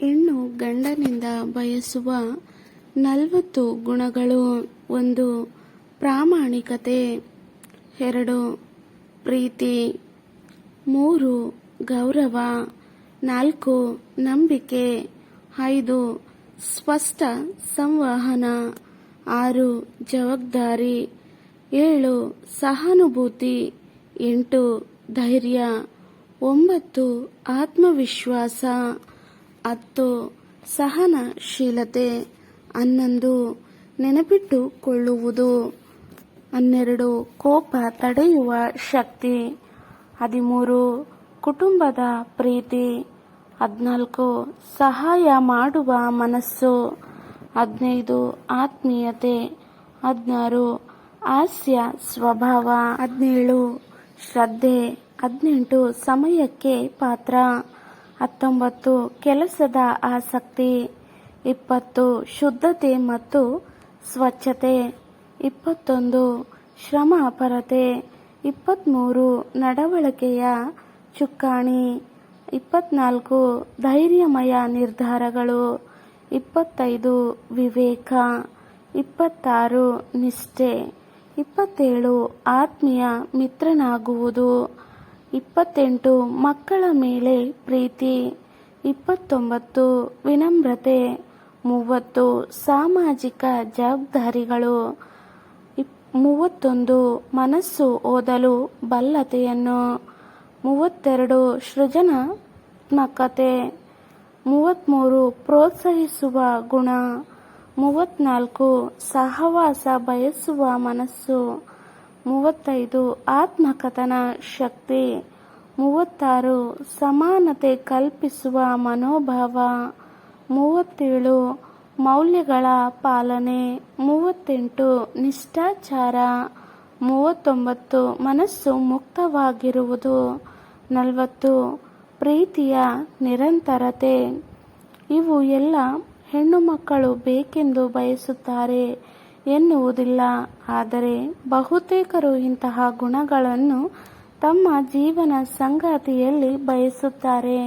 ಹೆಣ್ಣು ಗಂಡನಿಂದ ಬಯಸುವ 40 ಗುಣಗಳು. 1. ಪ್ರಾಮಾಣಿಕತೆ. 2. ಪ್ರೀತಿ. 3. ಗೌರವ. 4. ನಂಬಿಕೆ. 5. ಸ್ಪಷ್ಟ ಸಂವಹನ. 6. ಜವಾಬ್ದಾರಿ. 7. ಸಹಾನುಭೂತಿ. 8. ಧೈರ್ಯ. 9. ಆತ್ಮವಿಶ್ವಾಸ. 10. ಸಹನಶೀಲತೆ. 11. ನೆನಪಿಟ್ಟುಕೊಳ್ಳುವುದು. 12. ಕೋಪ ತಡೆಯುವ ಶಕ್ತಿ. 13. ಕುಟುಂಬದ ಪ್ರೀತಿ. 14. ಸಹಾಯ ಮಾಡುವ ಮನಸ್ಸು. 15. ಆತ್ಮೀಯತೆ. 16. ಹಾಸ್ಯ ಸ್ವಭಾವ. 17. ಶ್ರದ್ಧೆ. 18. ಸಮಯಕ್ಕೆ ಪಾತ್ರ. 19. ಕೆಲಸದ ಆಸಕ್ತಿ. 20. ಶುದ್ಧತೆ ಮತ್ತು ಸ್ವಚ್ಛತೆ. 21. ಶ್ರಮಪರತೆ. 23. ನಡವಳಿಕೆಯ ಚುಕ್ಕಾಣಿ. 24. ಧೈರ್ಯಮಯ ನಿರ್ಧಾರಗಳು. 25. ವಿವೇಕ. 26. ನಿಷ್ಠೆ. 27. ಆತ್ಮೀಯ ಮಿತ್ರನಾಗುವುದು. 28. ಮಕ್ಕಳ ಮೇಲೆ ಪ್ರೀತಿ. 29. ವಿನಮ್ರತೆ. 30. ಸಾಮಾಜಿಕ ಜವಾಬ್ದಾರಿಗಳು. 31. ಮನಸ್ಸು ಓದಲು ಬಲ್ಲತೆಯನ್ನು. 32. ಸೃಜನಾತ್ಮಕತೆ. 33. ಪ್ರೋತ್ಸಾಹಿಸುವ ಗುಣ. 34. ಸಹವಾಸ ಬಯಸುವ ಮನಸ್ಸು. 35. ಆತ್ಮಕಥನ ಶಕ್ತಿ. 36. ಸಮಾನತೆ ಕಲ್ಪಿಸುವ ಮನೋಭಾವ. 37. ಮೌಲ್ಯಗಳ ಪಾಲನೆ. 38. ನಿಷ್ಠಾಚಾರ. 39. ಮನಸ್ಸು ಮುಕ್ತವಾಗಿರುವುದು. 40. ಪ್ರೀತಿಯ ನಿರಂತರತೆ. ಇವು ಎಲ್ಲ ಹೆಣ್ಣು ಮಕ್ಕಳು ಬೇಕೆಂದು ಬಯಸುತ್ತಾರೆ ಎನ್ನುವುದಿಲ್ಲ, ಆದರೆ ಬಹುತೇಕರು ಇಂತಹ ಗುಣಗಳನ್ನು ತಮ್ಮ ಜೀವನ ಸಂಗಾತಿಯಲ್ಲಿ ಬಯಸುತ್ತಾರೆ.